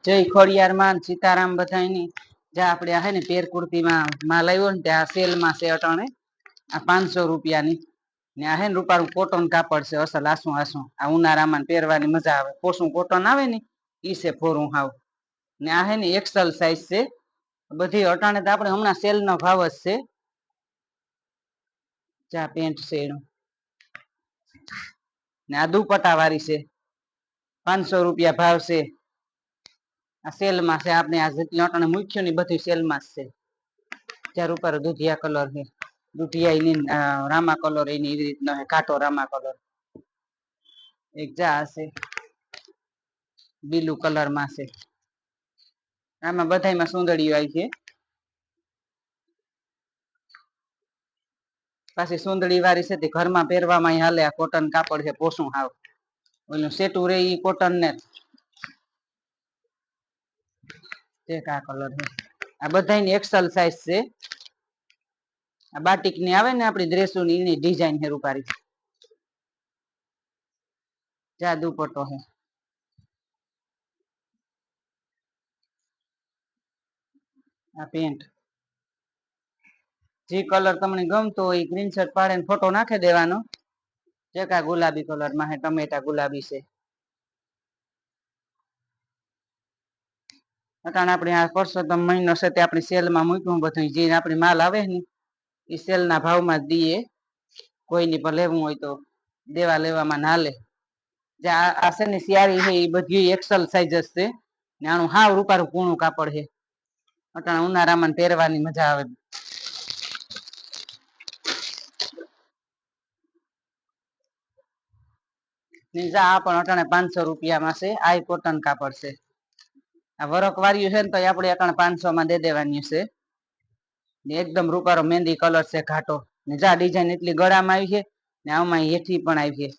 જય ખોડિયાર માં સીતારામ બધાની જ્યાં આપણે હે ને પેર કુર્તીમાં માલ આવ્યો ને ત્યાં સેલમાં છે અટાણે આ 500 રૂપિયાની ને આ હે ને રૂપારું કોટન કાપડ છે અસલ આસું આસું આ ઉનાળામાં પહેરવાની મજા આવે પોસું કોટન આવે ને ઈ છે ફોરું હાવ ને આ હે ને એક્સેલ સાઈઝ છે બધી અટાણે તો આપણે હમણાં સેલ નો ભાવ જ છે ચા પેન્ટ છે એનું ને આ દુપટ્ટા વાળી છે 500 રૂપિયા ભાવ છે આ સેલમાં છે આપણે આ જેટલી અટાણે મૂક્યું ને બધી સેલમાં જ છે ચાર ઉપર દુધિયા કલર છે દુધિયા એની રામા કલર એની એવી રીતના કાટો રામા કલર એક જા હશે બીલુ કલર માં છે આમાં બધામાં સુંદરીઓ આવી છે પાછી સુંદરી વાળી છે તે ઘરમાં પહેરવામાં હાલે આ કોટન કાપડ છે પોસું હાવ ઓલું સેટું રે ઈ કોટન ને એક આ કલર છે આ બધાની એક્સેલ સાઈઝ છે આ બાટિક ની આવે ને આપડી ડ્રેસોની એની ડિઝાઇન છે રૂપારી જા દુપટ્ટો છે આ પેન્ટ જે કલર તમને ગમતો હોય સ્ક્રીનશોટ પાડીને ફોટો નાખી દેવાનો એક આ ગુલાબી કલર માં છે ટમેટા ગુલાબી છે અટાણે આપણે આ પરસોત્તમ મહિનો છે તે આપણી સેલમાં મૂક્યું બધું જે આપણી માલ આવે ને એ સેલ ના ભાવમાં જ દઈએ કોઈની પણ લેવું હોય તો દેવા લેવામાં ના લે જે આ છે ને શિયાળી છે એ બધી એક્સેલ સાઈઝ છે ને આનું હાવ રૂપારું કૂણું કાપડ છે અટાણે ઉનાળામાં પહેરવાની મજા આવે નીજા આ પણ અટાણે 500 રૂપિયામાં છે આ કોટન કાપડ છે આ વરખ વાળ્યું છે ને તો આપણે અટાણે 500 માં દે દેવાની છે ને એકદમ રૂપારો મહેંદી કલર છે ઘાટો ને જા ડિઝાઇન એટલી ગળામાં આવી છે ને આમાં હેઠી પણ આવી છે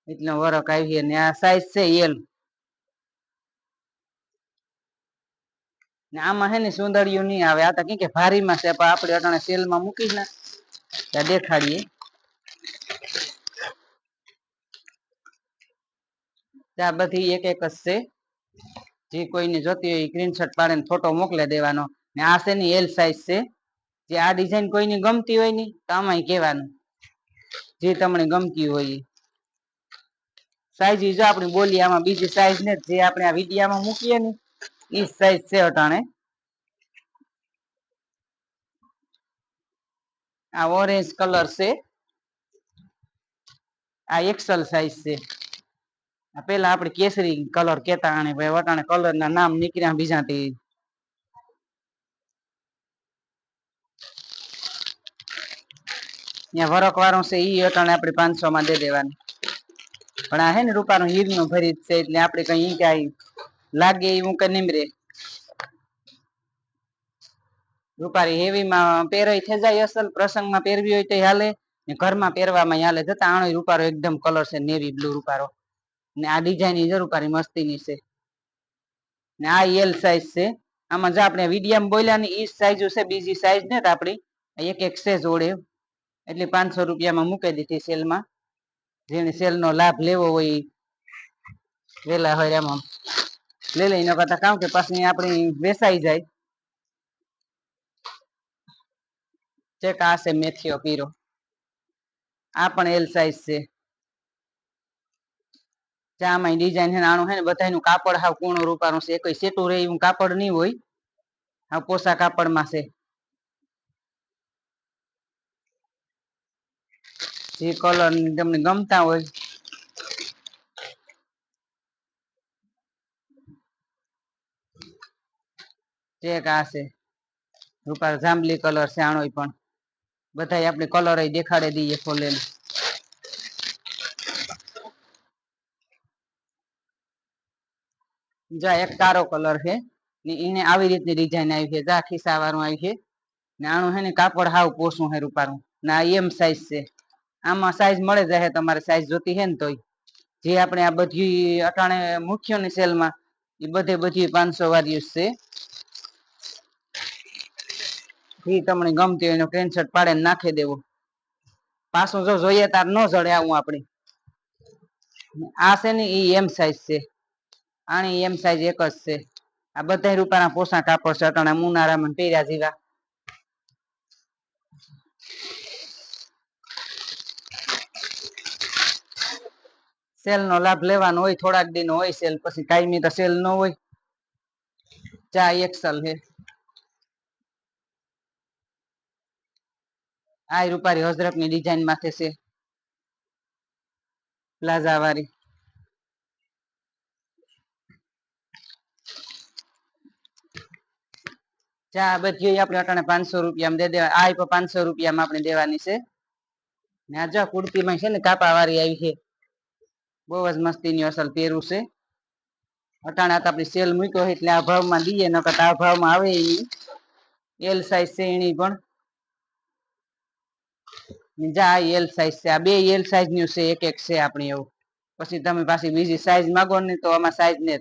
એટલો વરખ આવી છે ને આ સાઈઝ છે એલ ને આમાં હે ને સુંદરીઓ નહીં આવે આ તો કે ભારીમાં છે પણ આપણે અટાણે સેલમાં મૂકી ને ત્યાં દેખાડીએ ત્યાં બધી એક એક જ છે જે કોઈને જોતી હોય સ્ક્રીનશોટ પાડીને ફોટો મોકલે દેવાનો ને આ છે ને એલ સાઈઝ છે જે આ ડિઝાઇન કોઈની ગમતી હોય ને તો આમાંય કહેવાનું જે તમને ગમતી હોય સાઈઝ જો આપણે બોલીએ આમાં બીજી સાઈઝ ને જે આપણે આ વિડીયામાં મૂકીએ ને એ સાઈઝ છે અટાણે આ ઓરેન્જ કલર છે આ એક્સેલ સાઈઝ છે પેલા આપણે કેસરી કલર કેતા આને ભાઈ વટાણે કલર ના નામ નીકળ્યા બીજાથી ત્યાં વરખ વાળો છે ઈ અટાણે આપણે 500 માં દે દેવાની પણ આ હે ને રૂપાનું હીર નું ભરી છે એટલે આપણે કઈ ક્યાંય લાગે એવું કે નિમરે રૂપારી હેવી માં પહેરાઈ થઈ જાય અસલ પ્રસંગમાં પહેરવી હોય તો હાલે ને ઘરમાં પહેરવામાં હાલે જતા આણો રૂપારો એકદમ કલર છે નેવી બ્લુ રૂપારો ને આ ડિઝાઇન જરૂર પારી મસ્તીની છે ને આ એલ સાઈઝ છે આમાં જો આપણે વિડીયમ બોલ્યા ને ઈ સાઈઝ છે બીજી સાઈઝ ને આપણી એક એક છે જોડે એટલે 500 રૂપિયામાં મૂકી દીધી સેલમાં જેને સેલ નો લાભ લેવો હોય વેલા હોય એમાં લે લઈને કરતા કામ કે પાછી આપણી વેસાઈ જાય ચેક આ છે મેથીઓ પીરો આ પણ એલ સાઈઝ છે ચામાં ડિઝાઇન છે આનું છે ને બધાનું કાપડ હાવ કૂણું રૂપાનું છે કોઈ સેટું રે એવું કાપડ નહીં હોય આ પોસા કાપડમાં છે જે કલર તમને ગમતા હોય ચેક આ છે રૂપાર જાંબલી કલર છે આણોય પણ બધા આપણે કલર દેખાડી દઈએ ખોલેલું જા એક કારો કલર છે ને એને આવી રીતની ડિઝાઇન આવી છે જા ખિસ્સા વાળું આવી છે ને આનું હે ને કાપડ હાવ પોસું હે રૂપારું ના એમ સાઈઝ છે આમાં સાઈઝ મળે જાય તમારે સાઈઝ જોતી હે ને તોય જે આપણે આ બધી અટાણે મુખ્ય ની સેલમાં એ બધી 500 વાળી છે એ તમને ગમતી હોય એનો સ્ક્રીનશોટ પાડીને નાખી દેવો પાછું જો જોઈએ તાર ન જડે આવું આપડી આ છે ને એ એમ સાઈઝ છે, આની એમ સાઈઝ એક જ છે. આ બધા રૂપાના પોસા કાપડ છે, અટાણા મુનારામાં પહેર્યા જેવા. સેલ નો લાભ લેવાનો હોય, થોડાક દિન હોય સેલ, પછી કાયમી તો સેલ ન હોય. ચા એક્સલ હે. આ રૂપારી હજરત ની ડિઝાઇન માથે છે, પ્લાઝા વાળી. ચા બધી આપણે અટાણે 500 રૂપિયામાં દે દેવા. આ 500 રૂપિયામાં આપણે દેવાની છે. ને આ જો કુર્તીમાં છે ને કાપા વાળી આવી છે, બહુ જ મસ્તીની અસલ પહેરું છે. અટાણા તો આપણી સેલ મૂક્યો એટલે આ ભાવમાં દઈએ, નકર આ ભાવમાં આવે નહીં. એલ સાઈઝ છે એની પણ. જા એલ સાઈઝ છે, આ બે એલ સાઈઝ નું છે, એક એક છે આપણી એવું. પછી તમે પાછી બીજી સાઈઝ માંગો ને તો આમાં સાઈઝ ને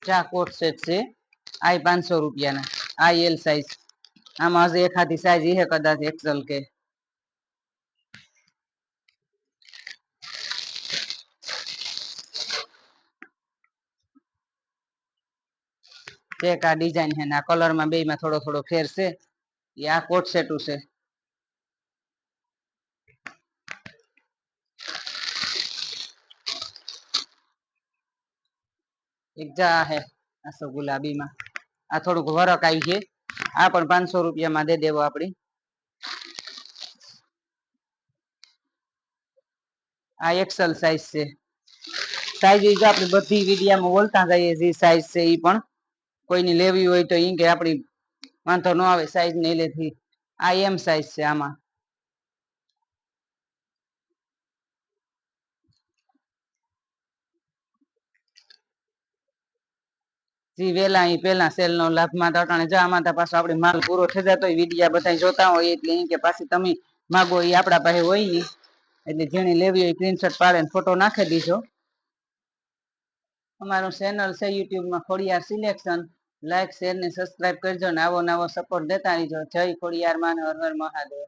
ચા કોટ સેટ છે, આ 500 રૂપિયાના. આ એલ સાઈઝ. આમાં હજી એખાદી સાઈઝ એ કદાચ એક્સલ કે. એક આ ડિઝાઇન છે ને આ કલરમાં બે માં થોડો થોડો ફેર છે. એ આ કોટ સેટું છે. એક જા હે આસો ગુલાબીમાં. આ થોડુંક વરક આવી છે. આ પણ 500 રૂપિયામાં દે દેવો આપડી. આ એક્સલ સાઈઝ છે. સાઈઝ આપણે બધી વિડિયામાં બોલતા જઈએ જે સાઈઝ છે એ પણ. કોઈની લેવી હોય તો ઈ કે આપડી વાંધો ન આવે સાઈઝ નહીં લેતી. આ એમ સાઈઝ છે આમાં. જી વેલા અહીં પેલા સેલ નો લાભમાં અટાણે જવામાં પાછો આપડે માલ પૂરો થઈ જતો હોય, વિડિયા બધા જોતા હોય એટલે કે પાછી તમે માગો એ આપડા પાસે હોય નઈ. એટલે જેને લેવી હોય સ્ક્રીનશોટ પાડીને ફોટો નાખી દીજો. અમારું ચેનલ છે યુટ્યુબમાં ખોડિયાર સિલેક્શન. લાઈક શેર ને સબસ્ક્રાઈબ કરજો ને આવો નવો સપોર્ટ દેતા રહીજો. જય ખોડિયાર માં, હર હર મહાદેવ.